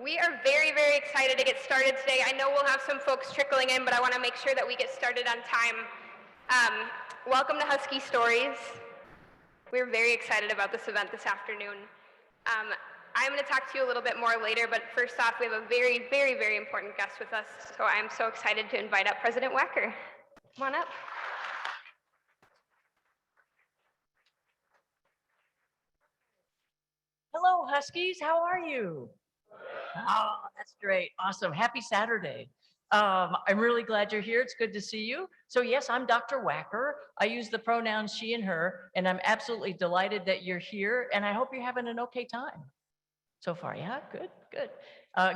We are very, very excited to get started today. I know we'll have some folks trickling in, but I want to make sure that we get started on time. Welcome to Husky Stories. We're very excited about this event this afternoon. I'm going to talk to you a little bit more later, but first off, we have a very, very, very important guest with us, so I'm so excited to invite up President Wacker. Come on up. Hello, Huskies. How are you? Oh, that's great. Awesome. Happy Saturday. I'm really glad you're here. It's good to see you. So yes, I'm Dr. Wacker. I use the pronouns she and her, and I'm absolutely delighted that you're here, and I hope you're having an okay time so far. Yeah, good, good.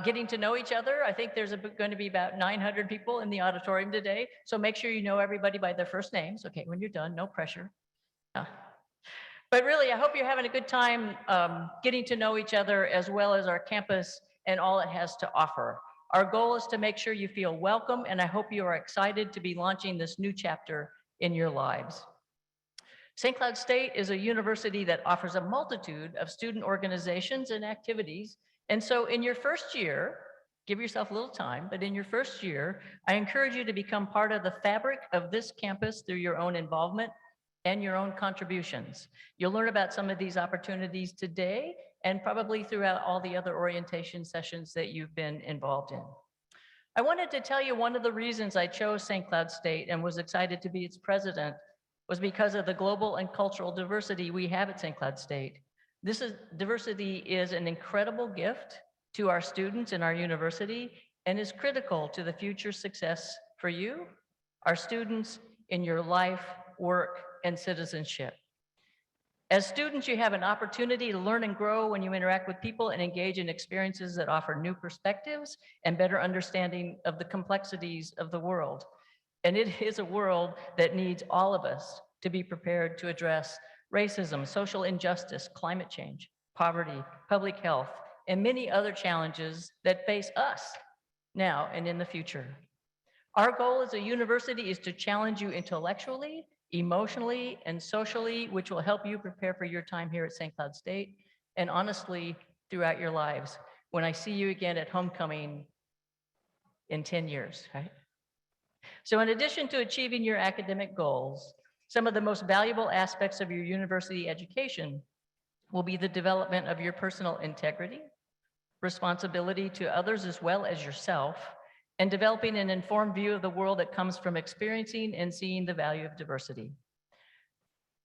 Getting to know each other. I think there's going to be about 900 people in the auditorium today, so make sure you know everybody by their first names. Okay, when you're done, no pressure. But really, I hope you're having a good time getting to know each other as well as our campus and all it has to offer. Our goal is to make sure you feel welcome, and I hope you are excited to be launching this new chapter in your lives. St. Cloud State is a university that offers a multitude of student organizations and activities. And so in your first year, give yourself a little time, but in your first year, I encourage you to become part of the fabric of this campus through your own involvement and your own contributions. You'll learn about some of these opportunities today and probably throughout all the other orientation sessions that you've been involved in. I wanted to tell you one of the reasons I chose St. Cloud State and was excited to be its president was because of the global and cultural diversity we have at St. Cloud State. Diversity is an incredible gift to our students in our university and is critical to the future success for you, our students, in your life, work, and citizenship. As students, you have an opportunity to learn and grow when you interact with people and engage in experiences that offer new perspectives and better understanding of the complexities of the world. And it is a world that needs all of us to be prepared to address racism, social injustice, climate change, poverty, public health, and many other challenges that face us now and in the future. Our goal as a university is to challenge you intellectually, emotionally, and socially, which will help you prepare for your time here at St. Cloud State, and honestly, throughout your lives, when I see you again at homecoming in 10 years, right? So in addition to achieving your academic goals, some of the most valuable aspects of your university education will be the development of your personal integrity, responsibility to others as well as yourself, and developing an informed view of the world that comes from experiencing and seeing the value of diversity.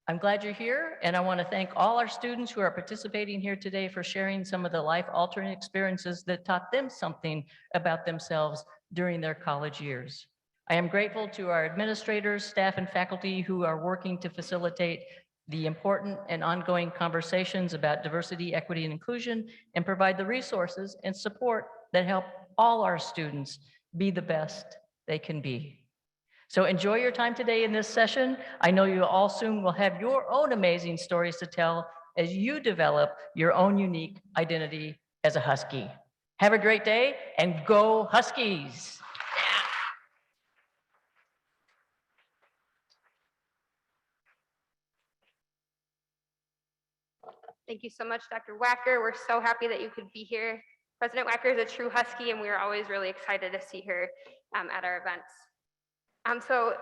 I'm glad you're here, and I want to thank all our students who are participating here today for sharing some of the life-altering experiences that taught them something about themselves during their college years. I am grateful to our administrators, staff, and faculty who are working to facilitate the important and ongoing conversations about diversity, equity, and inclusion, and provide the resources and support that help all our students be the best they can be. So enjoy your time today in this session. I know you all soon will have your own amazing stories to tell as you develop your own unique identity as a Husky. Have a great day and go Huskies. Thank you so much, Dr. Wacker. We're so happy that you could be here. President Wacker is a true Husky, and we are always really excited to see her at our events. So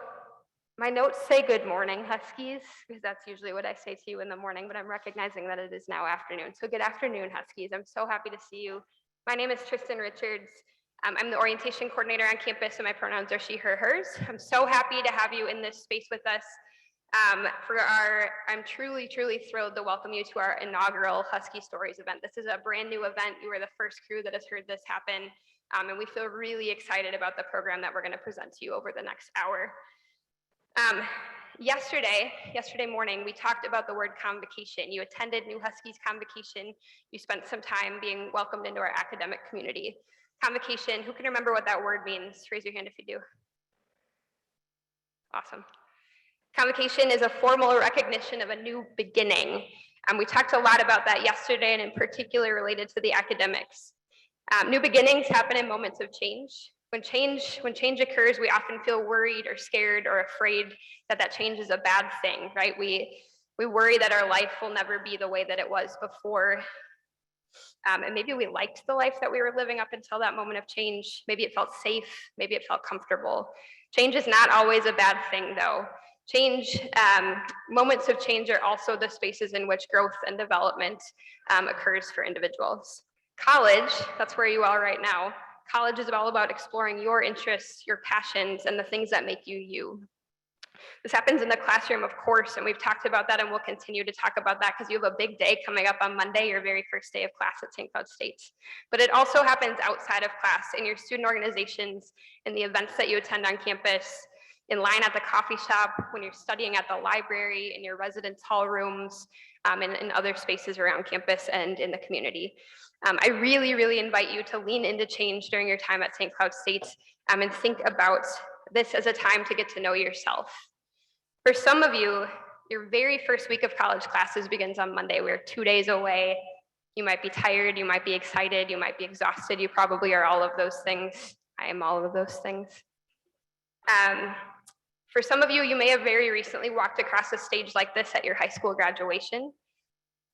my notes say good morning, Huskies, because that's usually what I say to you in the morning, but I'm recognizing that it is now afternoon. So good afternoon, Huskies. I'm so happy to see you. My name is Tristan Richards. I'm the orientation coordinator on campus, and my pronouns are she, her, hers. I'm so happy to have you in this space with us. I'm truly, truly thrilled to welcome you to our inaugural Husky Stories event. This is a brand new event. You are the first crew that has heard this happen, and we feel really excited about the program that we're going to present to you over the next hour. Yesterday morning, we talked about the word convocation. You attended New Huskies Convocation. You spent some time being welcomed into our academic community. Convocation, who can remember what that word means? Raise your hand if you do. Awesome. Convocation is a formal recognition of a new beginning. We talked a lot about that yesterday, and in particular related to the academics. New beginnings happen in moments of change. When change occurs, we often feel worried or scared or afraid that that change is a bad thing, right? We worry that our life will never be the way that it was before And maybe we liked the life that we were living up until that moment of change. Maybe it felt safe. Maybe it felt comfortable. Change is not always a bad thing, though. Change, moments of change are also the spaces in which growth and development occurs for individuals. College, that's where you are right now. College is all about exploring your interests, your passions, and the things that make you you. This happens in the classroom, of course, and we've talked about that and we'll continue to talk about that because you have a big day coming up on Monday, your very first day of class at St. Cloud State. But it also happens outside of class, in your student organizations, in the events that you attend on campus, in line at the coffee shop, when you're studying at the library, in your residence hall rooms, and in other spaces around campus and in the community. I really, really invite you to lean into change during your time at St. Cloud State and think about this as a time to get to know yourself. For some of you, your very first week of college classes begins on Monday. We're 2 days away. You might be tired, you might be excited, you might be exhausted. You probably are all of those things. I am all of those things. For some of you, you may have very recently walked across a stage like this at your high school graduation.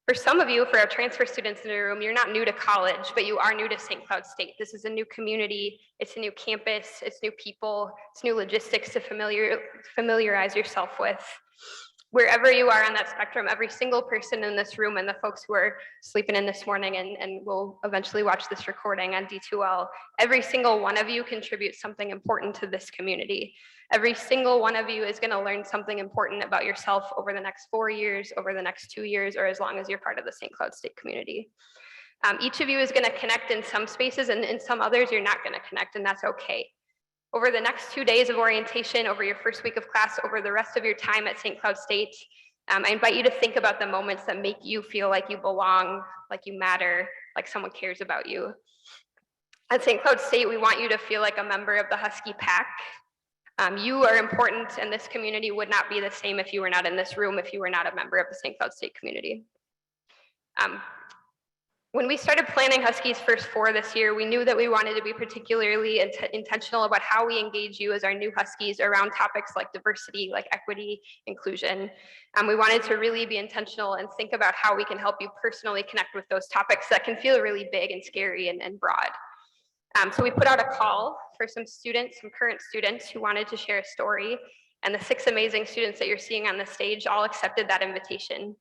For some of you, for our transfer students in the room, you're not new to college, but you are new to St. Cloud State. This is a new community, it's a new campus, it's new people, it's new logistics to familiarize yourself with. Wherever you are on that spectrum, every single person in this room and the folks who are sleeping in this morning and will eventually watch this recording on D2L, every single one of you contributes something important to this community. Every single one of you is going to learn something important about yourself over the next 4 years, over the next 2 years, or as long as you're part of the St. Cloud State community. Each of you is going to connect in some spaces, and in some others you're not going to connect, and that's okay. Over the next 2 days of orientation, over your first week of class, over the rest of your time at St. Cloud State, I invite you to think about the moments that make you feel like you belong, like you matter, like someone cares about you. At St. Cloud State, we want you to feel like a member of the Husky pack. You are important, and this community would not be the same if you were not in this room, if you were not a member of the St. Cloud State community. When we started planning Huskies First 4 this year, we knew that we wanted to be particularly intentional about how we engage you as our new Huskies around topics like diversity, like equity, inclusion. We wanted to really be intentional and think about how we can help you personally connect with those topics that can feel really big and scary and broad. So we put out a call for some students, some current students who wanted to share a story, and the 6 amazing students that you're seeing on the stage all accepted that invitation.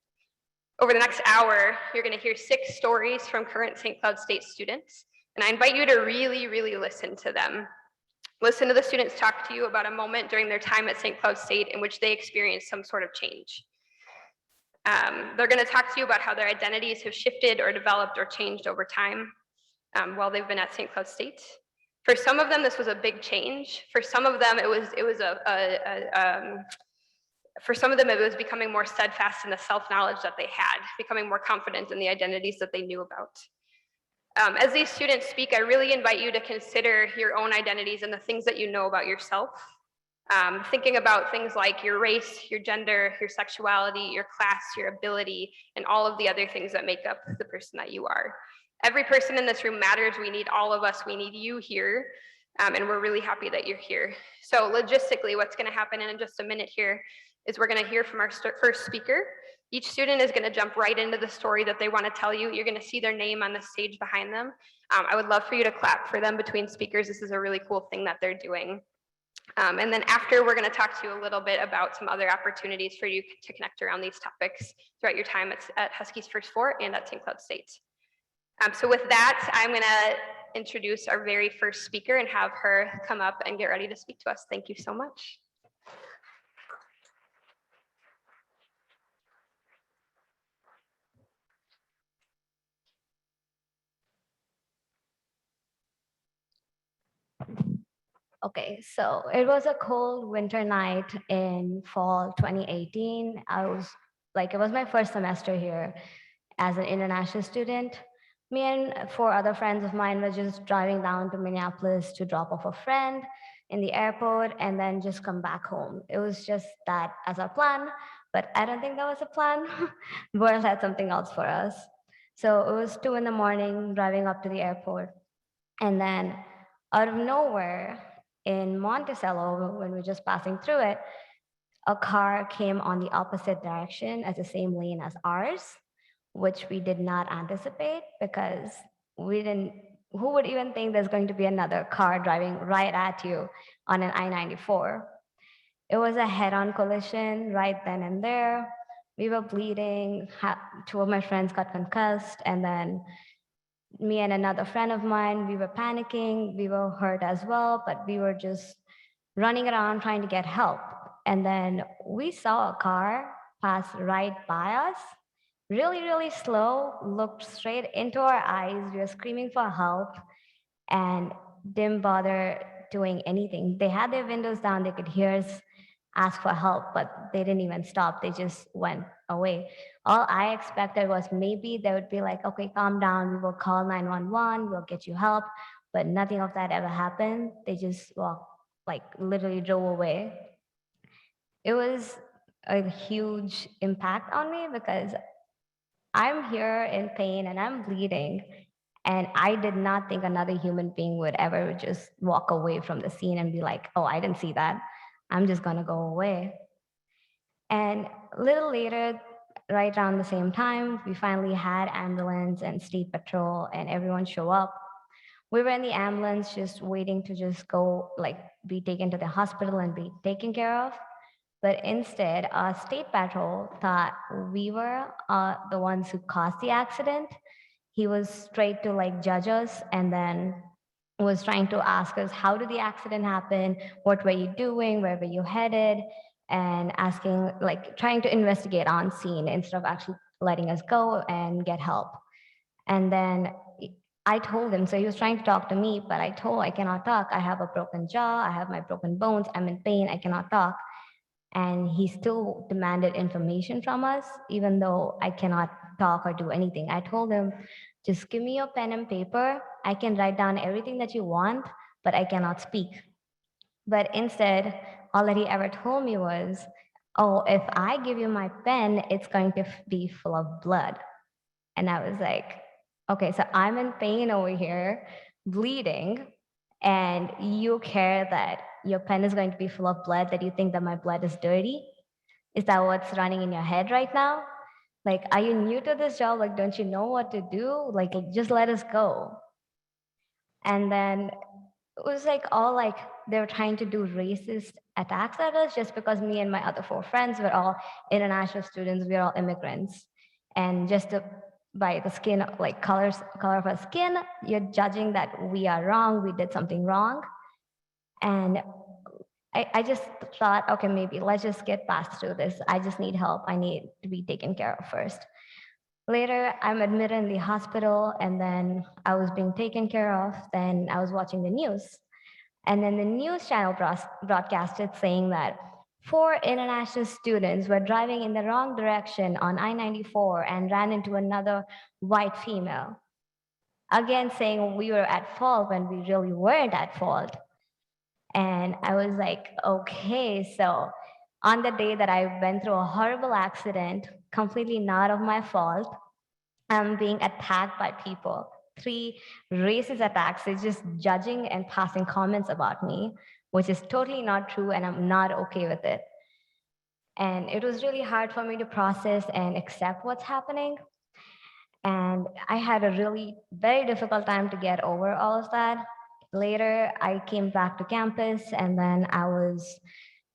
Over the next hour, you're going to hear 6 stories from current St. Cloud State students, and I invite you to really, really listen to them. Listen to the students talk to you about a moment during their time at St. Cloud State in which they experienced some sort of change. They're going to talk to you about how their identities have shifted or developed or changed over time while they've been at St. Cloud State. For some of them, this was a big change. For some of them, it was becoming more steadfast in the self-knowledge that they had, becoming more confident in the identities that they knew about. As these students speak, I really invite you to consider your own identities and the things that you know about yourself. Thinking about things like your race, your gender, your sexuality, your class, your ability, and all of the other things that make up the person that you are. Every person in this room matters. We need all of us. We need you here. And we're really happy that you're here. So logistically, what's going to happen in just a minute here is we're going to hear from our first speaker. Each student is going to jump right into the story that they want to tell you. You're going to see their name on the stage behind them. I would love for you to clap for them between speakers. This is a really cool thing that they're doing. And then after, we're going to talk to you a little bit about some other opportunities for you to connect around these topics throughout your time at Huskies First 4 and at St. Cloud State. So with that, I'm going to introduce our very first speaker and have her come up and get ready to speak to us. Thank you so much. Okay, so it was a cold winter night in fall 2018. It was my first semester here as an international student. Me and 4 other friends of mine were just driving down to Minneapolis to drop off a friend in the airport and then just come back home. It was just that as our plan, but I don't think that was a plan. The world had something else for us. So it was 2 in the morning driving up to the airport. And then out of nowhere, in Monticello, when we were just passing through it, a car came on the opposite direction as the same lane as ours. which we did not anticipate because we didn't, who would even think there's going to be another car driving right at you on an I-94? It was a head-on collision right then and there. We were bleeding. Two of my friends got concussed, and then me and another friend of mine, we were panicking. We were hurt as well, but we were just running around trying to get help. And then we saw a car pass right by us, really, really slow, looked straight into our eyes. We were screaming for help and didn't bother doing anything. They had their windows down, they could hear us ask for help, but they didn't even stop. They just went away. All I expected was maybe they would be like, okay, calm down, we will call 911, we'll get you help. But nothing of that ever happened. They just walked, like literally drove away. It was a huge impact on me because I'm here in pain and I'm bleeding. And I did not think another human being would ever just walk away from the scene and be like, oh, I didn't see that. I'm just going to go away. And a little later, right around the same time, we finally had ambulance and state patrol and everyone show up. We were in the ambulance just waiting to just go, like, be taken to the hospital and be taken care of. But instead, our state patrol thought we were the ones who caused the accident. He was straight to like judge us and then was trying to ask us, how did the accident happen? What were you doing? Where were you headed? And asking, like, trying to investigate on scene instead of actually letting us go and get help. And then I told him, so he was trying to talk to me, but I told I cannot talk. I have a broken jaw, I have my broken bones, I'm in pain, I cannot talk. And he still demanded information from us, even though I cannot talk or do anything. I told him, just give me your pen and paper. I can write down everything that you want, but I cannot speak. But instead, all that he ever told me was, oh, if I give you my pen, it's going to be full of blood. And I was like, okay, so I'm in pain over here, bleeding, and you care that your pen is going to be full of blood, that you think that my blood is dirty? Is that what's running in your head right now? Like, are you new to this job? Like, don't you know what to do? Like, just let us go. And then it was like all like they were trying to do racist attacks at us just because me and my other four friends were all international students, we are all immigrants. And just by the skin, like color of our skin, you're judging that we are wrong, we did something wrong. And I just thought, okay, maybe let's just get past through this. I just need help. I need to be taken care of first. Later, I'm admitted in the hospital, and then I was being taken care of. Then I was watching the news. And then the news channel broadcasted saying that four international students were driving in the wrong direction on I-94 and ran into another white female. Again, saying we were at fault when we really weren't at fault. And I was like, okay, so on the day that I went through a horrible accident, completely not of my fault, I'm being attacked by people. Three racist attacks. They're just judging and passing comments about me, which is totally not true, and I'm not okay with it. And it was really hard for me to process and accept what's happening. And I had a really very difficult time to get over all of that. Later, I came back to campus and then I was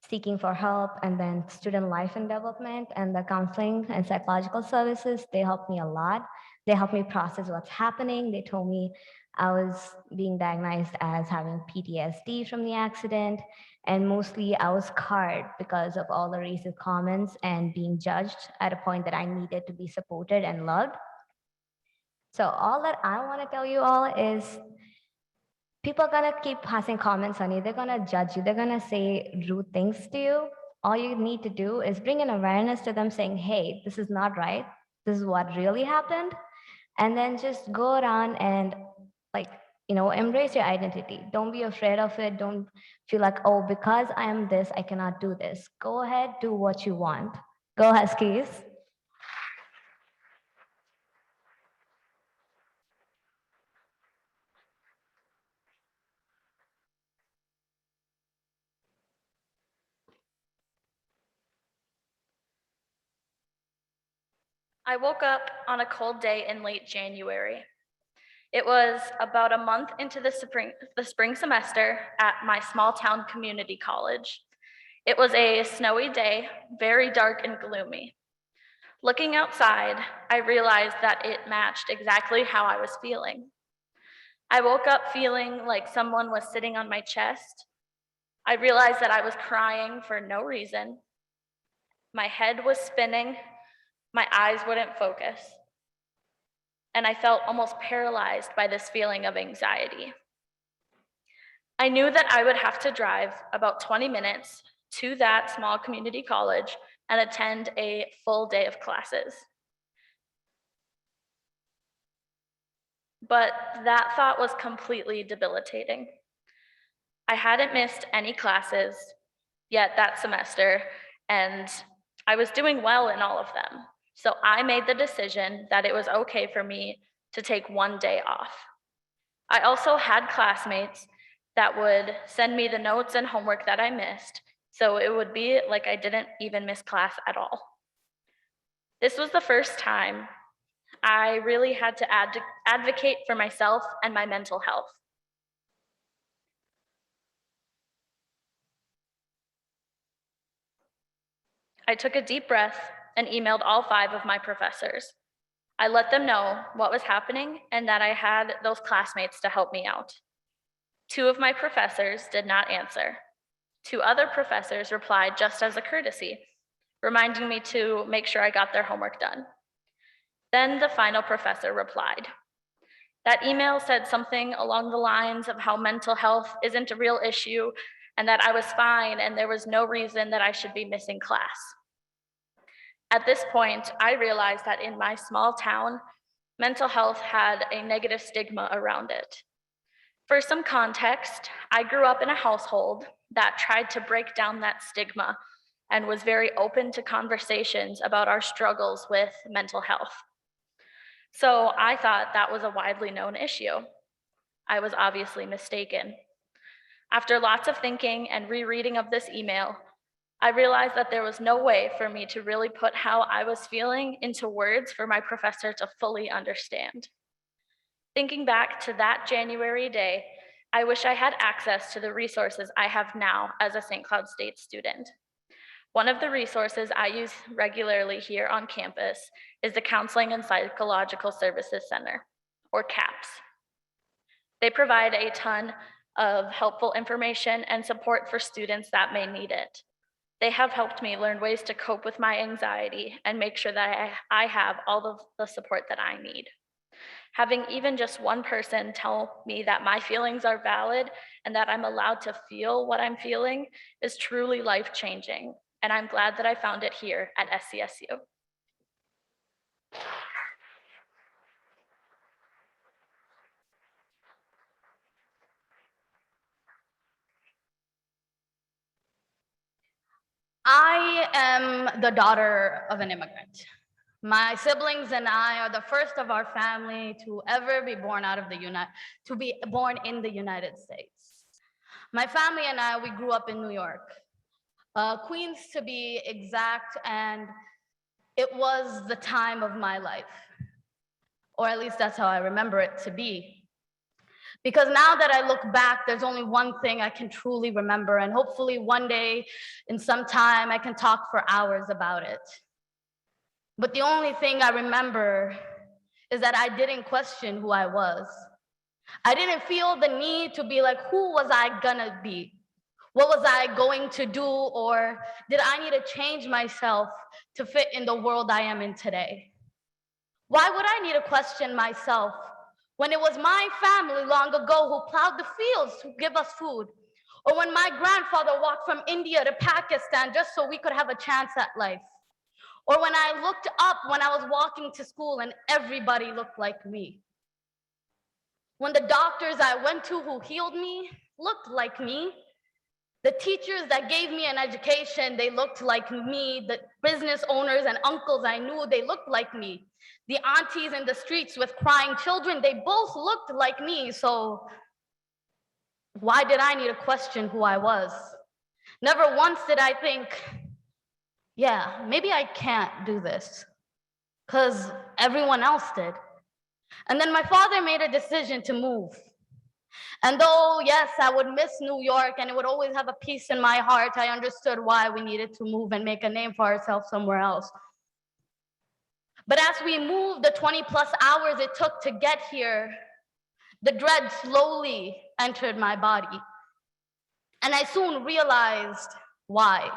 seeking for help, and then student life and development and the counseling and psychological services, they helped me a lot. They helped me process what's happening. They told me I was being diagnosed as having PTSD from the accident, and mostly I was scarred because of all the racist comments and being judged at a point that I needed to be supported and loved. So all that I want to tell you all is people are gonna keep passing comments on you. They're gonna judge you. They're gonna say rude things to you. All you need to do is bring an awareness to them saying, hey, this is not right. This is what really happened. And then just go around and like, embrace your identity. Don't be afraid of it. Don't feel like, oh, because I am this, I cannot do this. Go ahead, do what you want. Go Huskies. I woke up on a cold day in late January. It was about a month into the spring semester at my small town community college. It was a snowy day, very dark and gloomy. Looking outside, I realized that it matched exactly how I was feeling. I woke up feeling like someone was sitting on my chest. I realized that I was crying for no reason. My head was spinning, my eyes wouldn't focus, and I felt almost paralyzed by this feeling of anxiety. I knew that I would have to drive about 20 minutes to that small community college and attend a full day of classes. But that thought was completely debilitating. I hadn't missed any classes yet that semester, and I was doing well in all of them. So I made the decision that it was okay for me to take one day off. I also had classmates that would send me the notes and homework that I missed, so it would be like I didn't even miss class at all. This was the first time I really had to advocate for myself and my mental health. I took a deep breath and emailed all 5 of my professors. I let them know what was happening and that I had those classmates to help me out. 2 of my professors did not answer. 2 other professors replied just as a courtesy, reminding me to make sure I got their homework done. Then the final professor replied. That email said something along the lines of how mental health isn't a real issue and that I was fine and there was no reason that I should be missing class. At this point, I realized that in my small town, mental health had a negative stigma around it. For some context, I grew up in a household that tried to break down that stigma and was very open to conversations about our struggles with mental health. So I thought that was a widely known issue. I was obviously mistaken. After lots of thinking and rereading of this email, I realized that there was no way for me to really put how I was feeling into words for my professor to fully understand. Thinking back to that January day, I wish I had access to the resources I have now as a St. Cloud State student. One of the resources I use regularly here on campus is the Counseling and Psychological Services Center, or CAPS. They provide a ton of helpful information and support for students that may need it. They have helped me learn ways to cope with my anxiety and make sure that I have all of the support that I need. Having even just one person tell me that my feelings are valid and that I'm allowed to feel what I'm feeling is truly life-changing, and I'm glad that I found it here at SCSU. I am the daughter of an immigrant. My siblings and I are the first of our family to ever be born in the United States. My family and I, we grew up in New York, Queens to be exact, and it was the time of my life, or at least that's how I remember it to be. Because now that I look back, there's only one thing I can truly remember, and hopefully one day in some time I can talk for hours about it. But the only thing I remember is that I didn't question who I was. I didn't feel the need to be like, who was I gonna be? What was I going to do? Or did I need to change myself to fit in the world I am in today? Why would I need to question myself when it was my family long ago who plowed the fields to give us food? Or when my grandfather walked from India to Pakistan just so we could have a chance at life? Or when I looked up when I was walking to school and everybody looked like me? When the doctors I went to who healed me looked like me? The teachers that gave me an education, they looked like me. The business owners and uncles I knew, they looked like me. The aunties in the streets with crying children, they both looked like me. So why did I need to question who I was? Never once did I think, yeah, maybe I can't do this. because everyone else did. And then my father made a decision to move. And though, yes, I would miss New York and it would always have a peace in my heart, I understood why we needed to move and make a name for ourselves somewhere else. But as we moved the 20 plus hours it took to get here, the dread slowly entered my body. And I soon realized why.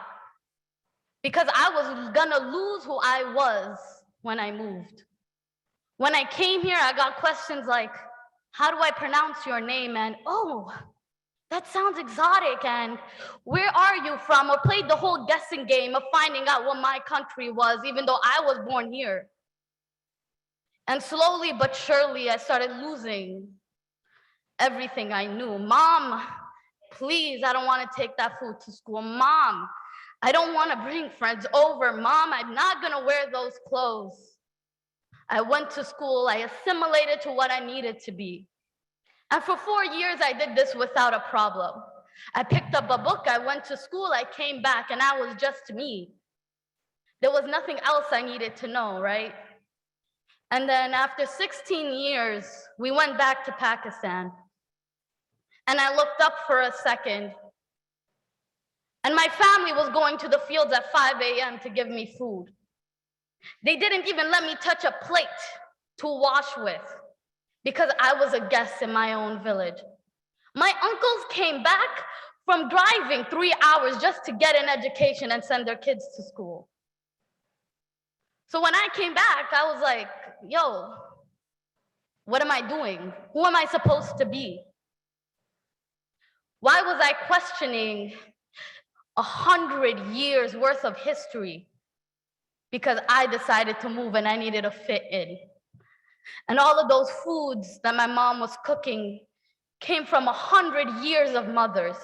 Because I was gonna lose who I was when I moved. When I came here, I got questions like, how do I pronounce your name? And, oh, that sounds exotic. And where are you from? Or played the whole guessing game of finding out what my country was, even though I was born here. And slowly but surely, I started losing everything I knew. Mom, please, I don't want to take that food to school. Mom, I don't want to bring friends over. Mom, I'm not going to wear those clothes. I went to school. I assimilated to what I needed to be. And for 4 years, I did this without a problem. I picked up a book. I went to school. I came back, and I was just me. There was nothing else I needed to know, right? And then after 16 years, we went back to Pakistan. And I looked up for a second. And my family was going to the fields at 5 a.m. to give me food. They didn't even let me touch a plate to wash with because I was a guest in my own village. My uncles came back from driving 3 hours just to get an education and send their kids to school. So when I came back, I was like, yo, what am I doing? Who am I supposed to be? Why was I questioning 100 years worth of history? Because I decided to move and I needed to fit in. And all of those foods that my mom was cooking came from 100 years of mothers.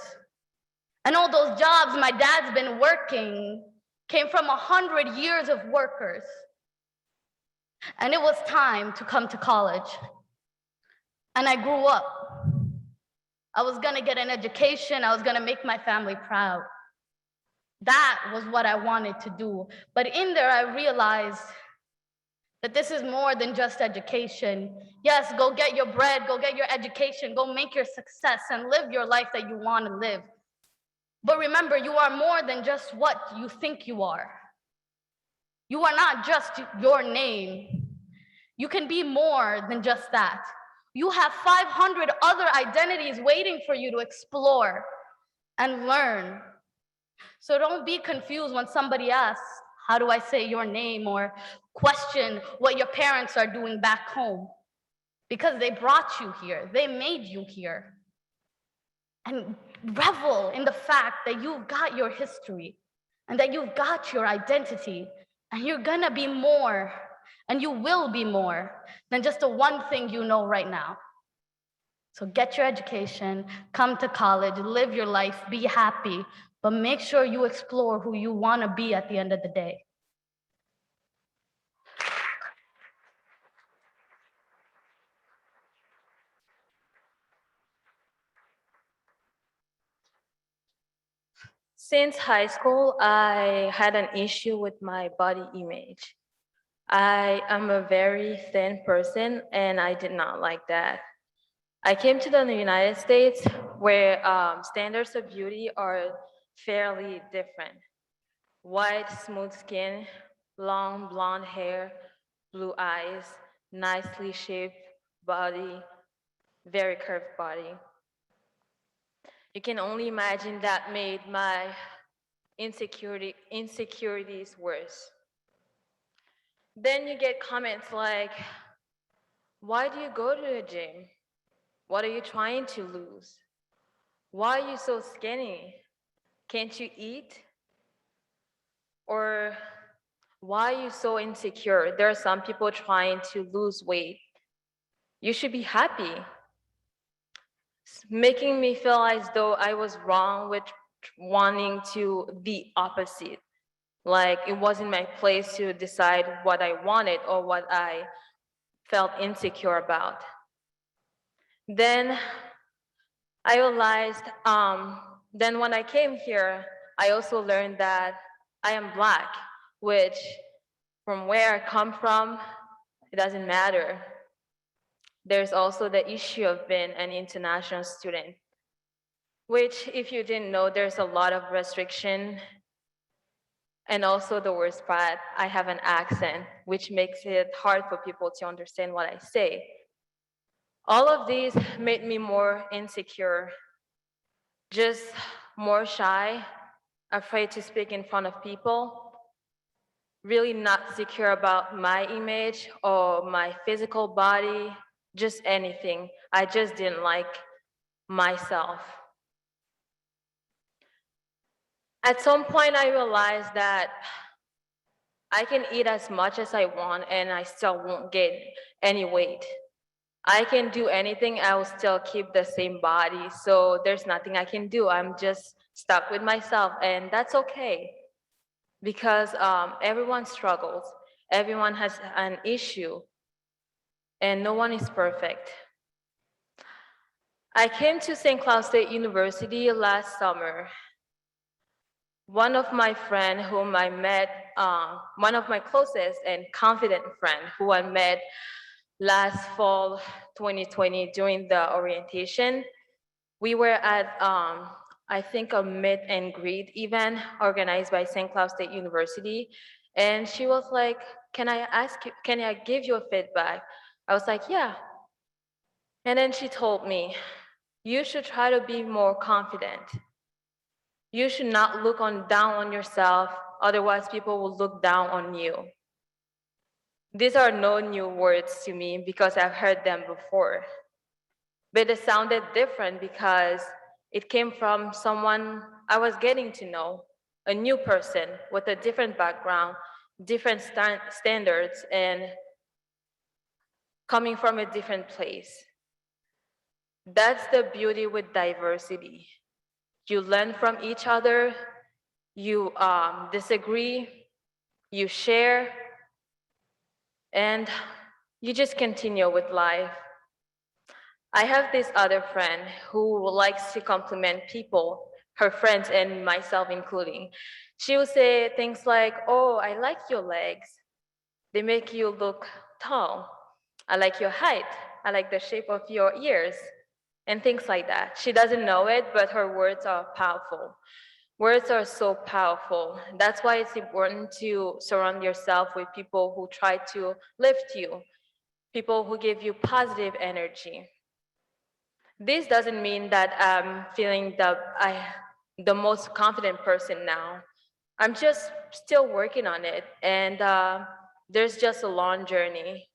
And all those jobs my dad's been working came from 100 years of workers. And it was time to come to college. And I grew up. I was gonna get an education. I was gonna make my family proud. That was what I wanted to do. But in there, I realized that this is more than just education. Yes, go get your bread, go get your education, go make your success and live your life that you want to live. But remember, you are more than just what you think you are. You are not just your name. You can be more than just that. You have 500 other identities waiting for you to explore and learn. So don't be confused when somebody asks, how do I say your name, or question what your parents are doing back home? Because they brought you here, they made you here. And revel in the fact that you've got your history and that you've got your identity, and you're gonna be more, and you will be more than just the one thing you know right now. So get your education, come to college, live your life, be happy, but make sure you explore who you want to be at the end of the day. Since high school, I had an issue with my body image. I am a very thin person, and I did not like that. I came to the United States where standards of beauty are fairly different. White, smooth skin, long blonde hair, blue eyes, nicely shaped body, very curved body. You can only imagine that made my insecurities worse. Then you get comments like, why do you go to the gym? What are you trying to lose? Why are you so skinny? Can't you eat? Or why are you so insecure? There are some people trying to lose weight. You should be happy. Making me feel as though I was wrong with wanting to be opposite. Like it wasn't my place to decide what I wanted or what I felt insecure about. Then I realized, then when I came here, I also learned that I am Black, which from where I come from, it doesn't matter. There's also the issue of being an international student, which if you didn't know, there's a lot of restriction. And also the worst part, I have an accent, which makes it hard for people to understand what I say. All of these made me more insecure, just more shy, afraid to speak in front of people, really not secure about my image or my physical body, just anything. I just didn't like myself. At some point, I realized that I can eat as much as I want and I still won't gain any weight. I can do anything, I will still keep the same body. So there's nothing I can do. I'm just stuck with myself, and that's okay. Because everyone struggles, everyone has an issue, and no one is perfect. I came to St. Cloud State University last summer. One of my friend whom I met, one of my closest and confident friend who I met last fall 2020 during the orientation, we were at, I think, a meet and greet event organized by St. Cloud State University. And she was like, can I give you a feedback? I was like, yeah. And then she told me, you should try to be more confident. You should not look down on yourself, otherwise people will look down on you. These are no new words to me because I've heard them before. But it sounded different because it came from someone I was getting to know, a new person with a different background, different standards, and coming from a different place. That's the beauty with diversity. You learn from each other, you disagree, you share, and you just continue with life. I have this other friend who likes to compliment people, her friends and myself including. She will say things like, oh, I like your legs. They make you look tall. I like your height. I like the shape of your ears, and things like that. She doesn't know it, but her words are powerful. Words are so powerful. That's why it's important to surround yourself with people who try to lift you, people who give you positive energy. This doesn't mean that I'm feeling the most confident person now. I'm just still working on it, and there's just a long journey.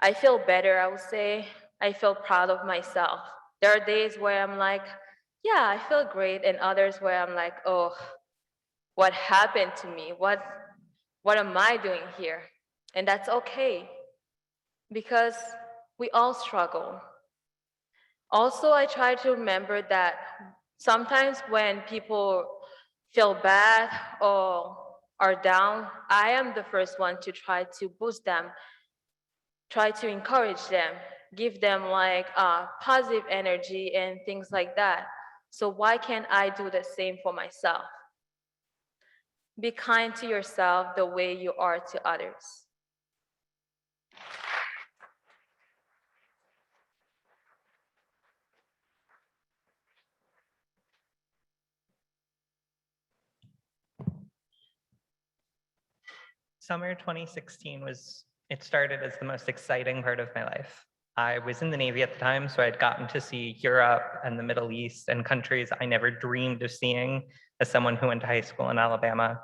I feel better, I would say. I feel proud of myself. There are days where I'm like, yeah, I feel great, and others where I'm like, oh, what happened to me? What am I doing here? And that's okay, because we all struggle. Also, I try to remember that sometimes when people feel bad or are down, I am the first one to try to boost them, try to encourage them, give them like positive energy and things like that. So why can't I do the same for myself? Be kind to yourself the way you are to others. Summer 2016 it started as the most exciting part of my life. I was in the Navy at the time, so I'd gotten to see Europe and the Middle East and countries I never dreamed of seeing as someone who went to high school in Alabama.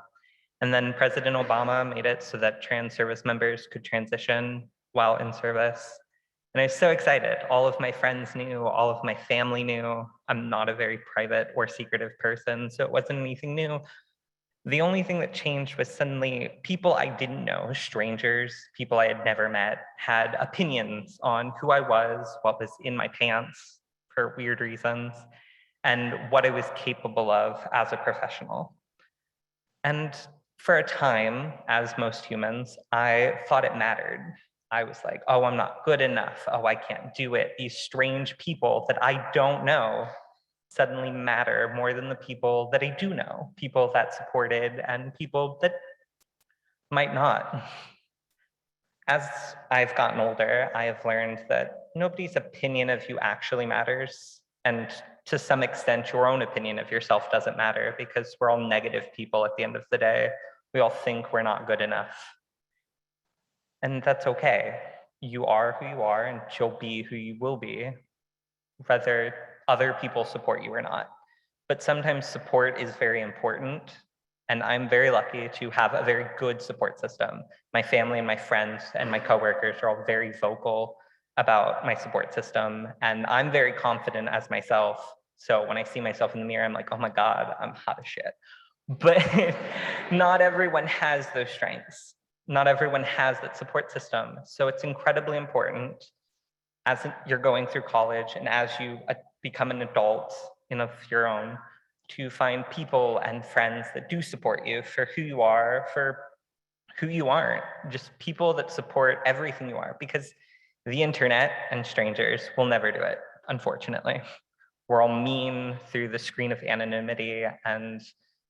And then President Obama made it so that trans service members could transition while in service. And I was so excited. All of my friends knew, all of my family knew. I'm not a very private or secretive person, so it wasn't anything new. The only thing that changed was suddenly people I didn't know, strangers, people I had never met, had opinions on who I was, what was in my pants for weird reasons, and what I was capable of as a professional. And for a time, as most humans, I thought it mattered. I was like, oh, I'm not good enough. Oh, I can't do it. These strange people that I don't know suddenly matter more than the people that I do know, people that supported and people that might not. As I've gotten older, I have learned that nobody's opinion of you actually matters. And to some extent, your own opinion of yourself doesn't matter because we're all negative people at the end of the day. We all think we're not good enough. And that's okay. You are who you are, and you'll be who you will be, whether other people support you or not. But sometimes support is very important. And I'm very lucky to have a very good support system. My family and my friends and my coworkers are all very vocal about my support system. And I'm very confident as myself. So when I see myself in the mirror, I'm like, oh my God, I'm hot as shit. But not everyone has those strengths. Not everyone has that support system. So it's incredibly important as you're going through college and as you become an adult of your own, to find people and friends that do support you for who you are, for who you aren't, just people that support everything you are, because the internet and strangers will never do it, unfortunately. We're all mean through the screen of anonymity, and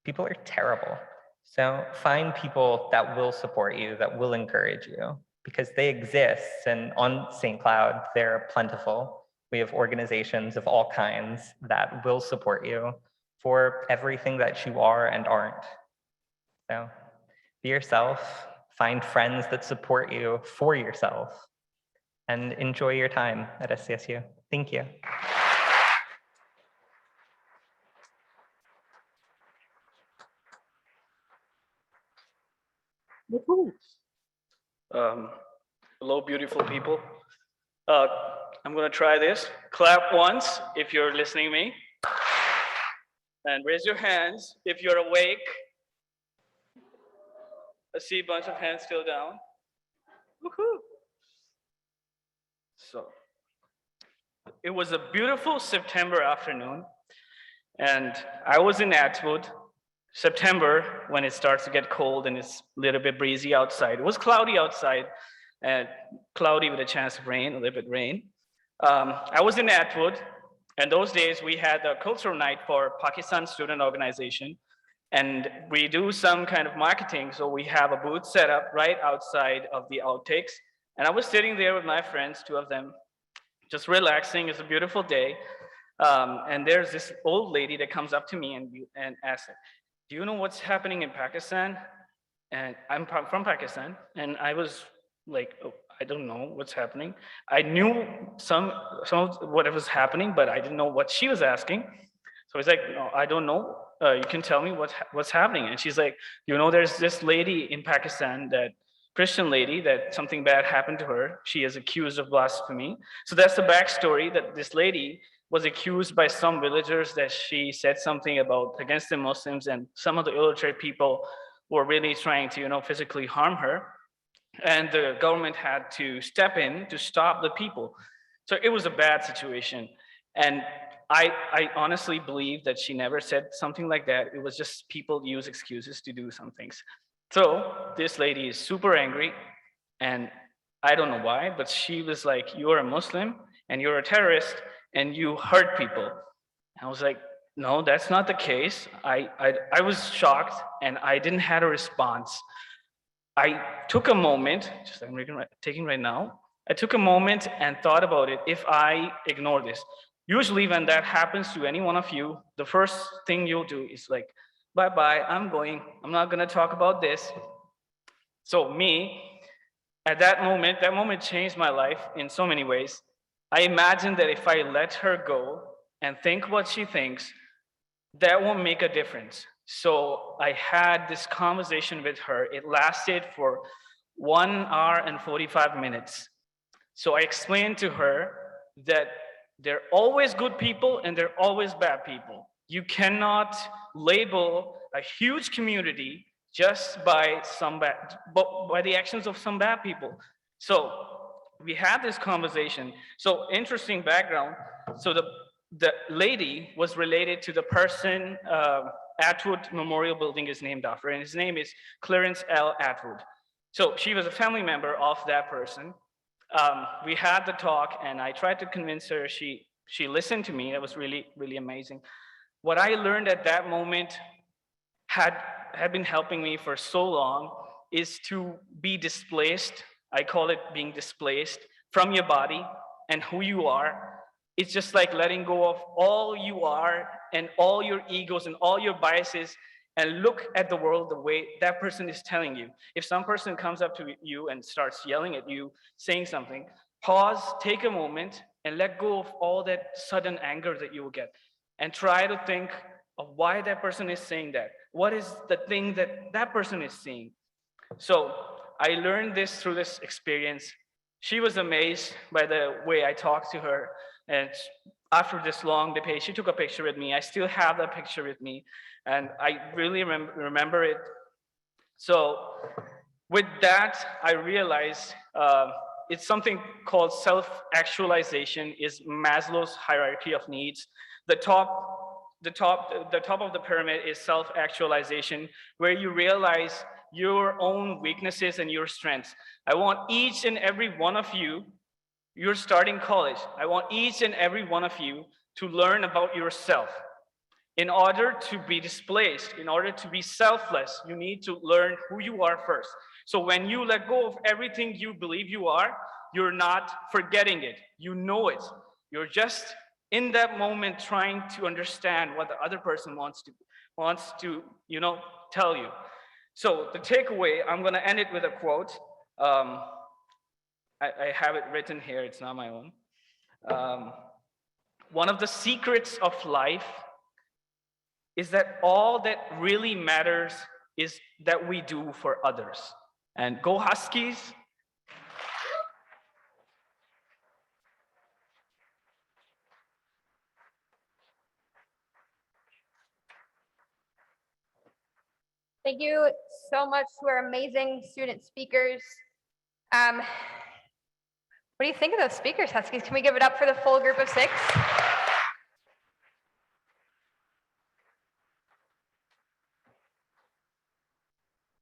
people are terrible. So find people that will support you, that will encourage you, because they exist, and on St. Cloud, they're plentiful. We have organizations of all kinds that will support you for everything that you are and aren't. So be yourself, find friends that support you for yourself, and enjoy your time at SCSU. Thank you. Hello, beautiful people. I'm gonna try this. Clap once if you're listening to me. And raise your hands if you're awake. I see a bunch of hands still down. Woohoo! So, it was a beautiful September afternoon, and I was in Atwood. September, when it starts to get cold and it's a little bit breezy outside. It was cloudy outside, and cloudy with a chance of rain, a little bit rain. I was in Atwood, and those days we had a cultural night for Pakistan Student Organization, and we do some kind of marketing, so we have a booth set up right outside of the outtakes, and I was sitting there with my friends, two of them, just relaxing. It's a beautiful day, and there's this old lady that comes up to me and asks, do you know what's happening in Pakistan? And I'm from Pakistan, and I was like, oh, I don't know what's happening. I knew some of what was happening, but I didn't know what she was asking. So he's like, no, I don't know. You can tell me what's happening. And she's like, you know, there's this lady in Pakistan, that Christian lady, that something bad happened to her. She is accused of blasphemy. So that's the backstory, that this lady was accused by some villagers that she said something about against the Muslims, and some of the illiterate people were really trying to, physically harm her. And the government had to step in to stop the people. So it was a bad situation. And I honestly believe that she never said something like that. It was just people use excuses to do some things. So this lady is super angry, and I don't know why, but she was like, you're a Muslim and you're a terrorist and you hurt people. And I was like, no, that's not the case. I was shocked and I didn't have a response. I took a moment, just I'm taking right now. I took a moment and thought about it. If I ignore this, usually when that happens to any one of you, the first thing you'll do is like, bye-bye, I'm going. I'm not gonna talk about this. So me, at that moment changed my life in so many ways. I imagined that if I let her go and think what she thinks, that won't make a difference. So I had this conversation with her. It lasted for 1 hour and 45 minutes. So I explained to her that there are always good people and there are always bad people. You cannot label a huge community just by the actions of some bad people. So we had this conversation. So interesting background. So the lady was related to the person Atwood Memorial Building is named after, and his name is Clarence L. Atwood. So she was a family member of that person. We had the talk, and I tried to convince her. She listened to me. It was really, really amazing. What I learned at that moment had been helping me for so long, is to be displaced. I call it being displaced from your body and who you are. It's just like letting go of all you are and all your egos and all your biases and look at the world the way that person is telling you. If some person comes up to you and starts yelling at you, saying something, pause, take a moment, and let go of all that sudden anger that you will get. And try to think of why that person is saying that. What is the thing that that person is saying? So I learned this through this experience. She was amazed by the way I talked to her. And after this long debate, she took a picture with me. I still have that picture with me. And I really remember it. So with that, I realized it's something called self-actualization is Maslow's hierarchy of needs. The top of the pyramid is self-actualization, where you realize your own weaknesses and your strengths. I want each and every one of you, you're starting college, I want each and every one of you to learn about yourself. In order to be displaced, in order to be selfless, you need to learn who you are first. So when you let go of everything you believe you are, you're not forgetting it. You know it. You're just in that moment trying to understand what the other person wants to tell you. So the takeaway, I'm going to end it with a quote. I have it written here. It's not my own. One of the secrets of life is that all that really matters is that we do for others. And go Huskies. Thank you so much to our amazing student speakers. What do you think of those speakers, Huskies? Can we give it up for the full group of 6?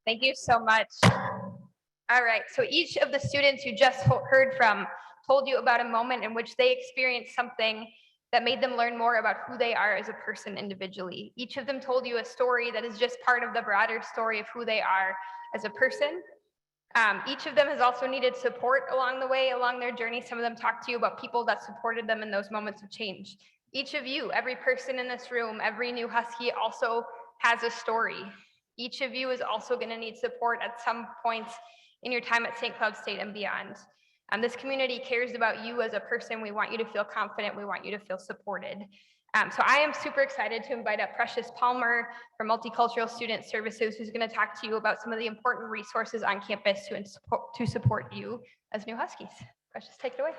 Thank you so much. All right, so each of the students you just heard from told you about a moment in which they experienced something that made them learn more about who they are as a person individually. Each of them told you a story that is just part of the broader story of who they are as a person. Each of them has also needed support along the way, along their journey. Some of them talked to you about people that supported them in those moments of change. Each of you, every person in this room, every new Husky also has a story. Each of you is also going to need support at some points in your time at St. Cloud State and beyond. This community cares about you as a person. We want you to feel confident. We want you to feel supported. So I am super excited to invite up Precious Palmer from Multicultural Student Services, who's going to talk to you about some of the important resources on campus to support you as new Huskies. Precious, take it away.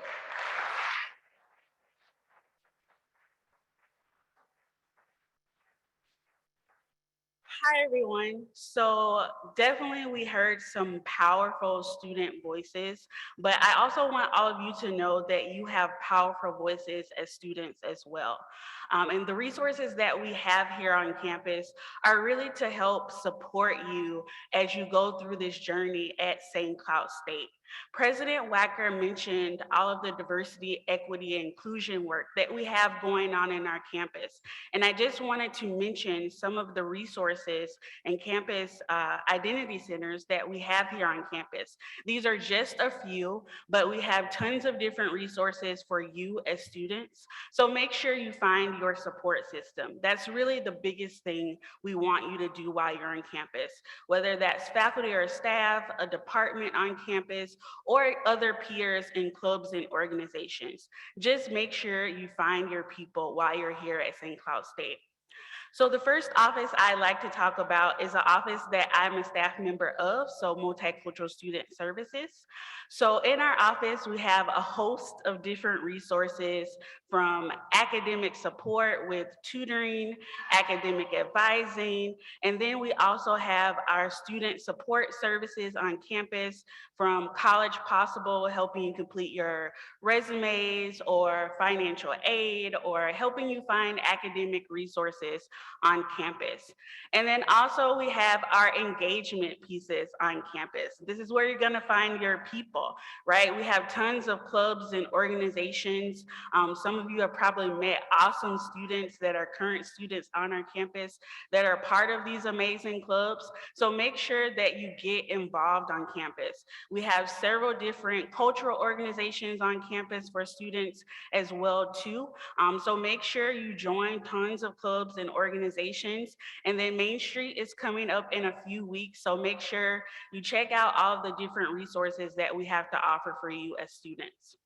Hi, everyone. So definitely we heard some powerful student voices, but I also want all of you to know that you have powerful voices as students as well. And the resources that we have here on campus are really to help support you as you go through this journey at St. Cloud State. President Wacker mentioned all of the diversity, equity, and inclusion work that we have going on in our campus. And I just wanted to mention some of the resources and campus identity centers that we have here on campus. These are just a few, but we have tons of different resources for you as students. So make sure you find your support system. That's really the biggest thing we want you to do while you're on campus, whether that's faculty or staff, a department on campus, or other peers in clubs and organizations. Just make sure you find your people while you're here at St. Cloud State. So the first office I like to talk about is an office that I'm a staff member of, so Multicultural Student Services. So in our office, we have a host of different resources from academic support with tutoring, academic advising, and then we also have our student support services on campus from College Possible, helping you complete your resumes or financial aid or helping you find academic resources resources on campus. And then also we have our engagement pieces on campus. This is where you're gonna find your people, right? We have tons of clubs and organizations. Some of you have probably met awesome students that are current students on our campus that are part of these amazing clubs. So make sure that you get involved on campus. We have several different cultural organizations on campus for students as well too. So make sure you join tons of clubs and organizations. And then Main Street is coming up in a few weeks. So make sure you check out all of the different resources that we have to offer for you as students.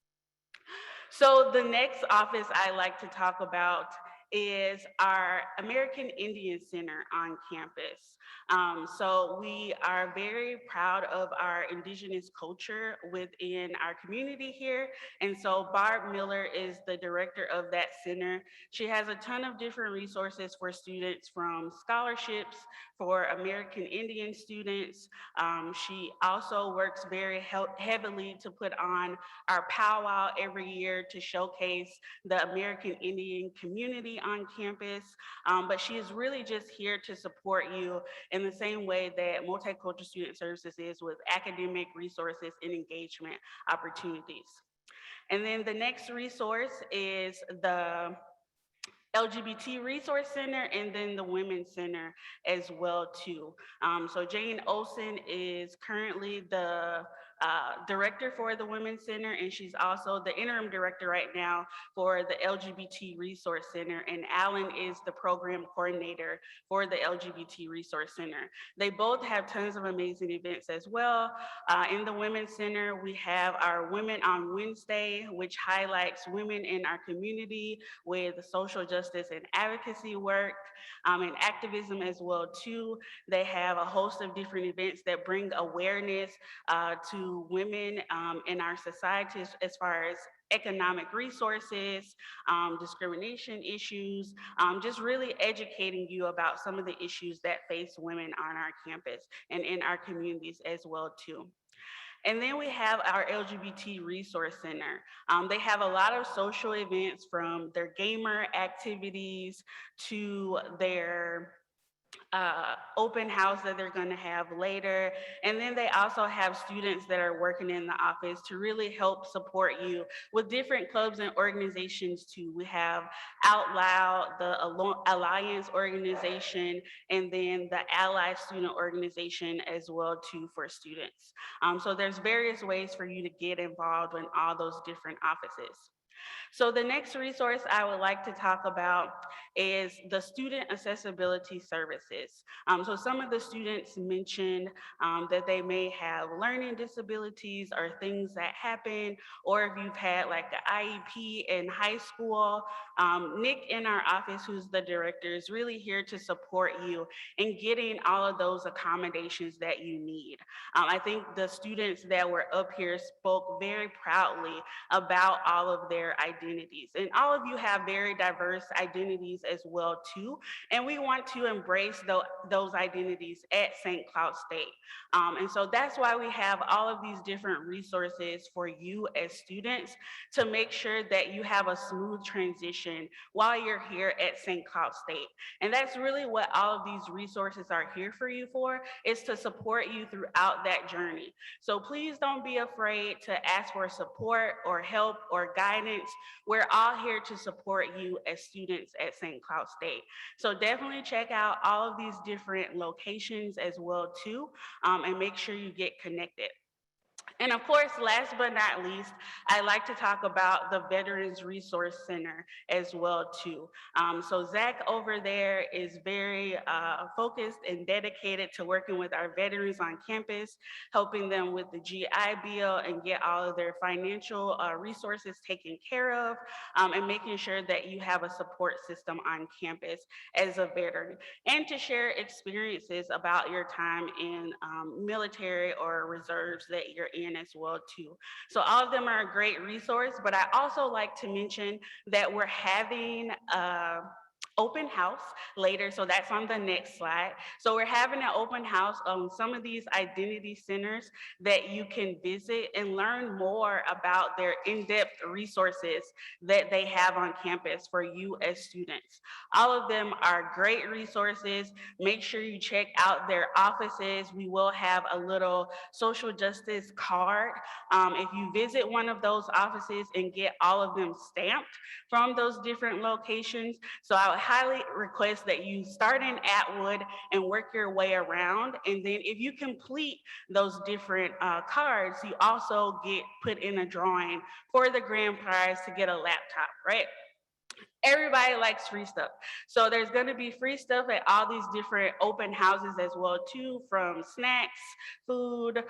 So the next office I like to talk about is our American Indian Center on campus. So we are very proud of our indigenous culture within our community here. And so Barb Miller is the director of that center. She has a ton of different resources for students, from scholarships for American Indian students. She also works very heavily to put on our powwow every year to showcase the American Indian community on campus. But she is really just here to support you in the same way that Multicultural Student Services is, with academic resources and engagement opportunities. And then the next resource is the LGBT Resource Center, and then the Women's Center as well too. So Jane Olson is currently the director for the Women's Center, and she's also the interim director right now for the LGBT Resource Center, and Alan is the program coordinator for the LGBT Resource Center. They both have tons of amazing events as well. In the Women's Center, we have our Women on Wednesday, which highlights women in our community with social justice and advocacy work, and activism as well too. They have a host of different events that bring awareness to women in our societies as far as economic resources, discrimination issues, just really educating you about some of the issues that face women on our campus and in our communities as well too. And then we have our LGBT Resource Center. They have a lot of social events, from their gamer activities to their open house that they're going to have later. And then they also have students that are working in the office to really help support you with different clubs and organizations too. We have Out Loud, the Alliance organization, and then the Ally Student Organization as well too for students. So there's various ways for you to get involved in all those different offices. So the next resource I would like to talk about is the student accessibility services. So some of the students mentioned that they may have learning disabilities or things that happen, or if you've had like an IEP in high school. Nick in our office, who's the director, is really here to support you in getting all of those accommodations that you need. I think the students that were up here spoke very proudly about all of their identities. And all of you have very diverse identities as well too. And we want to embrace those identities at St. Cloud State. And so that's why we have all of these different resources for you as students to make sure that you have a smooth transition while you're here at St. Cloud State. And that's really what all of these resources are here for you for, is to support you throughout that journey. So please don't be afraid to ask for support or help or guidance. We're all here to support you as students at St. Cloud State. So definitely check out all of these different locations as well too, and make sure you get connected. And of course, last but not least, I like to talk about the Veterans Resource Center as well too. So Zach over there is very focused and dedicated to working with our veterans on campus, helping them with the GI Bill and get all of their financial resources taken care of, and making sure that you have a support system on campus as a veteran, and to share experiences about your time in military or reserves that you're in as well too. So all of them are a great resource, but I also like to mention that we're having open house later, so that's on the next slide. So we're having an open house on some of these identity centers that you can visit and learn more about their in-depth resources that they have on campus for you as students. All of them are great resources. Make sure you check out their offices. We will have a little social justice card. If you visit one of those offices and get all of them stamped from those different locations. So I would highly request that you start in Atwood and work your way around. And then if you complete those different cards, you also get put in a drawing for the grand prize to get a laptop, right? Everybody likes free stuff. So there's going to be free stuff at all these different open houses as well too, from snacks, food,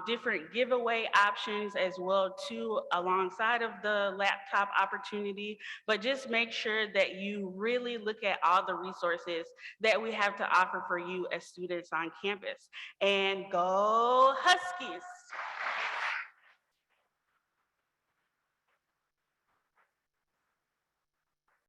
different giveaway options as well too, alongside of the laptop opportunity. But just make sure that you really look at all the resources that we have to offer for you as students on campus. And go Huskies!